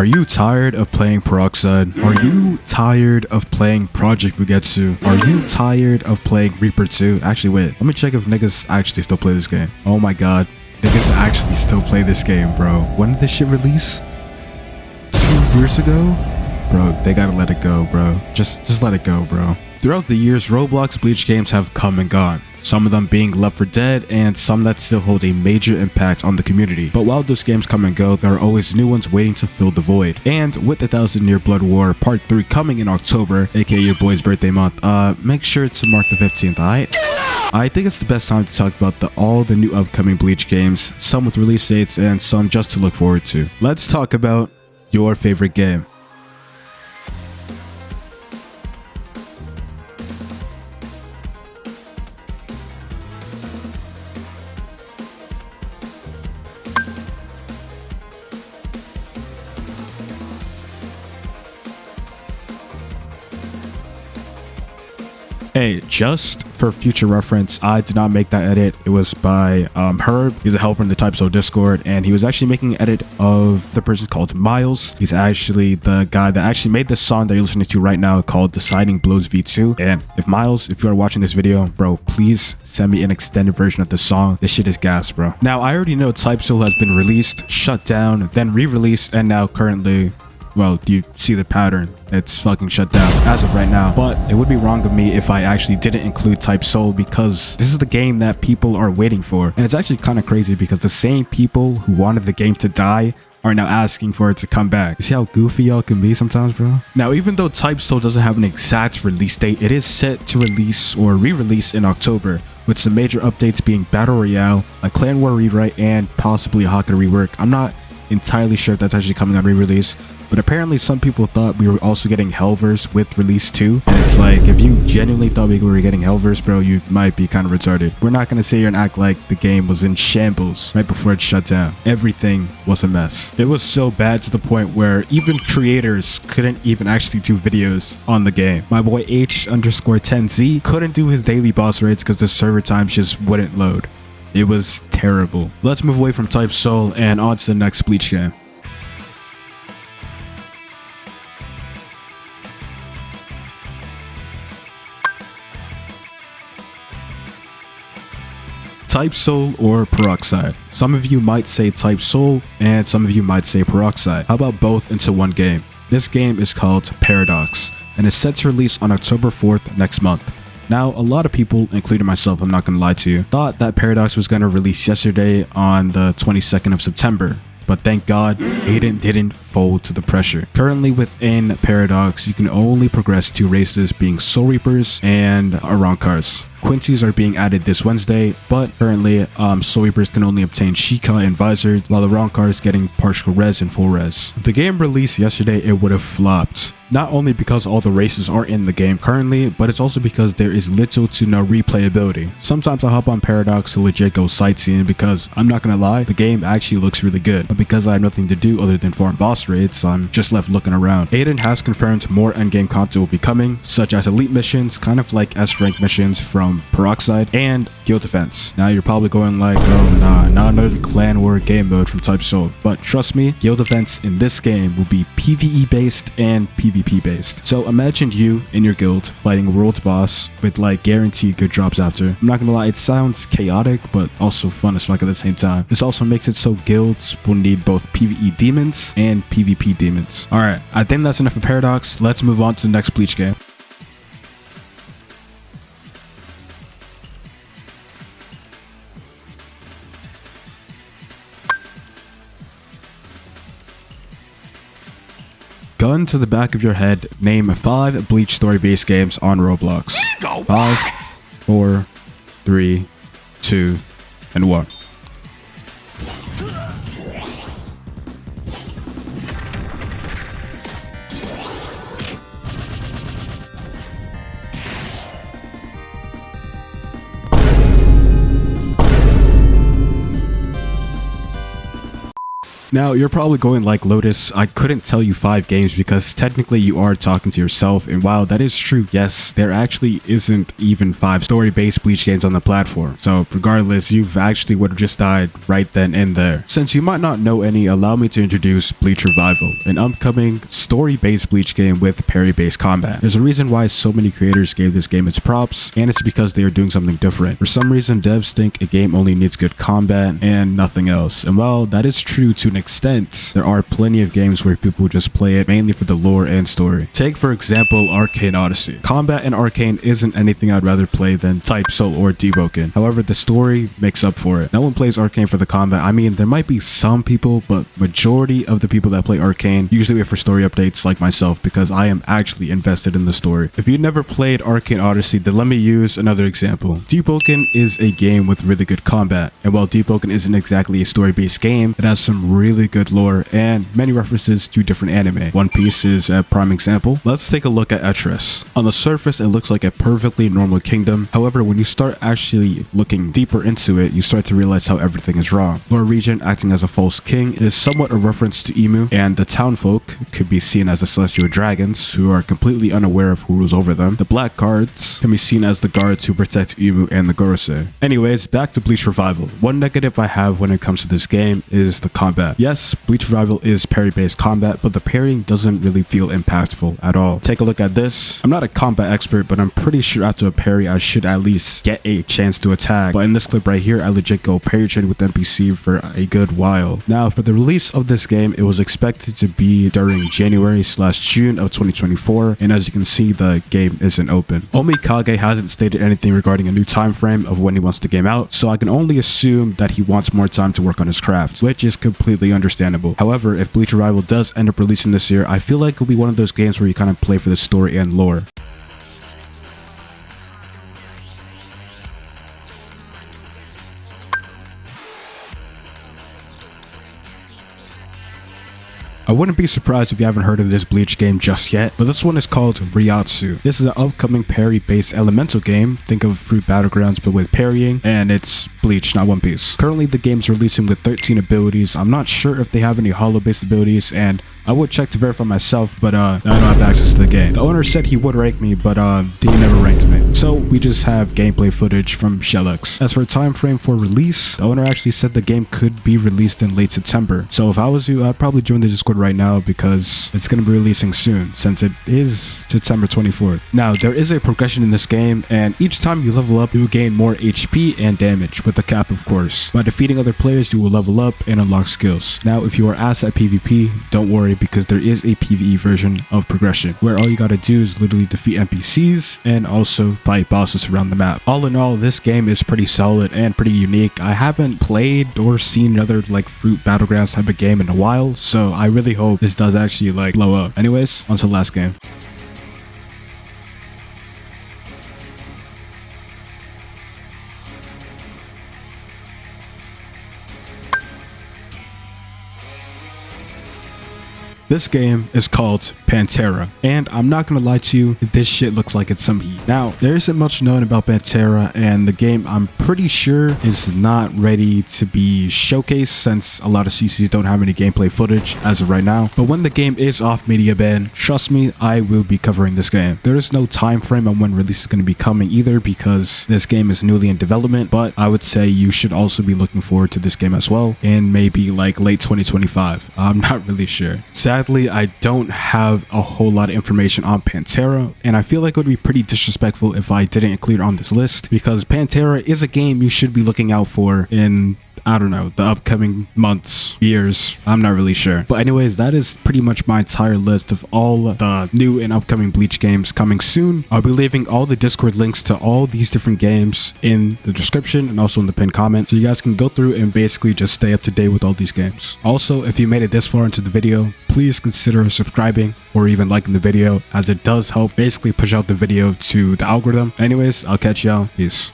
Are you tired of playing Peroxide? Are you tired of playing Project Mugetsu? Are you tired of playing Reaper 2? Actually, wait. Let me check if niggas actually still play this game. Oh my god. Niggas actually still play this game, bro. When did this shit release? 2 years ago? Bro, they gotta let it go, bro. Just let it go, bro. Throughout the years, Roblox Bleach games have come and gone. Some of them being Left 4 Dead, and some that still hold a major impact on the community. But while those games come and go, there are always new ones waiting to fill the void. And with the 1000-Year Blood War Part 3 coming in October, aka your boy's birthday month, make sure to mark the 15th, alright? I think it's the best time to talk about all the new upcoming Bleach games, some with release dates and some just to look forward to. Let's talk about your favorite game. Hey, just for future reference, I did not make that edit. It was by Herb. He's a helper in the Typo Soul Discord, and he was actually making an edit of the person called Miles. He's actually the guy that actually made this song that you're listening to right now called Deciding Blows V2. And if Miles, if you are watching this video, bro, please send me an extended version of the song. This shit is gas, bro. Now, I already know Typo Soul has been released, shut down, then re-released, and now currently, well, do you see the pattern? It's fucking shut down as of right now. But it would be wrong of me if I actually didn't include Typo Soul, because this is the game that people are waiting for. And it's actually kind of crazy because the same people who wanted the game to die are now asking for it to come back. You see how goofy y'all can be sometimes, bro? Now, even though Typo Soul doesn't have an exact release date, it is set to release or re-release in October, with some major updates being Battle Royale, a Clan War rewrite, and possibly a Hakata rework. I'm not entirely sure if that's actually coming on re-release, but apparently some people thought we were also getting Hellverse with release 2, and it's like, if you genuinely thought we were getting Hellverse, bro, you might be kind of retarded. We're not gonna sit here and act like the game was in shambles right before it shut down. Everything was a mess. It was so bad to the point where even creators couldn't even actually do videos on the game. My boy H_10Z couldn't do his daily boss raids because the server times just wouldn't load. It was terrible. Let's move away from Typo Soul and on to the next Bleach game. Typo Soul or Peroxide. Some of you might say Typo Soul and some of you might say Peroxide. How about both into one game? This game is called Paradox and is set to release on October 4th next month. Now, a lot of people, including myself, I'm not gonna lie to you, thought that Paradox was gonna release yesterday on the 22nd of September. But thank God, Aiden didn't fold to the pressure. Currently within Paradox, you can only progress 2 races, being Soul Reapers and Arankars. Quincy's are being added this Wednesday, but currently Soul Reapers can only obtain Shika and Visor, while the Arankars getting partial res and full res. If the game released yesterday, it would have flopped. Not only because all the races are in the game currently, but it's also because there is little to no replayability. Sometimes I hop on Paradox to legit go sightseeing because, I'm not gonna lie, the game actually looks really good. But because I have nothing to do other than farm boss raids, I'm just left looking around. Aiden has confirmed more endgame content will be coming, such as elite missions, kind of like S-rank missions from Peroxide, and guild defense. Now you're probably going like, oh nah, not another clan war game mode from Typo Soul. But trust me, guild defense in this game will be PvE based and PvP based. So imagine you in your guild fighting a world boss with like guaranteed good drops after. I'm not gonna lie, it sounds chaotic but also fun as fuck at the same time. This also makes it so guilds will need both PvE demons and PvP demons. Alright, I think that's enough for Paradox. Let's move on to the next Bleach game. Gun to the back of your head, name 5 Bleach story-based games on Roblox. 5, 4, 3, 2, and 1. Now, you're probably going like, Lotus, I couldn't tell you 5 games because technically you are talking to yourself, and while that is true, yes, there actually isn't even 5 story-based Bleach games on the platform. So regardless, you've actually would have just died right then and there. Since you might not know any, allow me to introduce Bleach Revival, an upcoming story-based Bleach game with parry-based combat. There's a reason why so many creators gave this game its props, and it's because they are doing something different. For some reason, devs think a game only needs good combat and nothing else. And while that is true to an extent, there are plenty of games where people just play it mainly for the lore and story. Take for example Arcane Odyssey. Combat in Arcane isn't anything I'd rather play than Type Soul or Devoken. However, the story makes up for it. No one plays Arcane for the combat. I mean, there might be some people, but majority of the people that play Arcane usually wait for story updates like myself because I am actually invested in the story. If you've never played Arcane Odyssey, then let me use another example. Devoken is a game with really good combat, and while Devoken isn't exactly a story-based game, it has some really good lore and many references to different anime. One Piece is a prime example. Let's take a look at Etris. On the surface, it looks like a perfectly normal kingdom. However, when you start actually looking deeper into it, you start to realize how everything is wrong. Lore Regent, acting as a false king, is somewhat a reference to Emu, and the townfolk could be seen as the celestial dragons who are completely unaware of who rules over them. The black guards can be seen as the guards who protect Emu and the Gorosei. Anyways, back to Bleach Revival. One negative I have when it comes to this game is the combat. Yes, Bleach Revival is parry-based combat, but the parrying doesn't really feel impactful at all. Take a look at this. I'm not a combat expert, but I'm pretty sure after a parry, I should at least get a chance to attack. But in this clip right here, I legit go parry chain with NPC for a good while. Now, for the release of this game, it was expected to be during January/June of 2024, and as you can see, the game isn't open. Omikage hasn't stated anything regarding a new time frame of when he wants the game out, so I can only assume that he wants more time to work on his craft, which is completely understandable. However, if Bleach Revival does end up releasing this year, I feel like it'll be one of those games where you kind of play for the story and lore. I wouldn't be surprised if you haven't heard of this Bleach game just yet, but this one is called Ryatsu. This is an upcoming parry-based elemental game. Think of Fruit Battlegrounds but with parrying, and it's Bleach, not One Piece. Currently, the game's releasing with 13 abilities. I'm not sure if they have any hollow-based abilities, and I would check to verify myself, but I don't have access to the game. The owner said he would rank me, but he never ranked me. So we just have gameplay footage from Shellux. As for a time frame for release, the owner actually said the game could be released in late September. So if I was you, I'd probably join the Discord right now because it's going to be releasing soon, since it is September 24th. Now, there is a progression in this game, and each time you level up, you will gain more HP and damage, with a cap of course. By defeating other players, you will level up and unlock skills. Now, if you are ass at PvP, don't worry, because there is a PvE version of progression where all you gotta do is literally defeat NPCs and also fight bosses around the map. All in all, this game is pretty solid and pretty unique. I haven't played or seen another like Fruit Battlegrounds type of game in a while, so I really hope this does actually like blow up. Anyways, on to the last game. This game is called Pantera, and I'm not gonna lie to you, this shit looks like it's some heat. Now, there isn't much known about Pantera, and the game I'm pretty sure is not ready to be showcased since a lot of CCs don't have any gameplay footage as of right now. But when the game is off media ban, trust me, I will be covering this game. There is no time frame on when release is going to be coming either because this game is newly in development, but I would say you should also be looking forward to this game as well, and maybe like late 2025. I'm not really sure. Sadly, I don't have a whole lot of information on Pantera, and I feel like it would be pretty disrespectful if I didn't include it on this list, because Pantera is a game you should be looking out for in, I don't know, the upcoming months, years, I'm not really sure. But anyways, that is pretty much my entire list of all the new and upcoming Bleach games coming soon. I'll be leaving all the Discord links to all these different games in the description and also in the pinned comment, so you guys can go through and basically just stay up to date with all these games. Also, if you made it this far into the video, please consider subscribing or even liking the video, as it does help basically push out the video to the algorithm. Anyways, I'll catch y'all. Peace.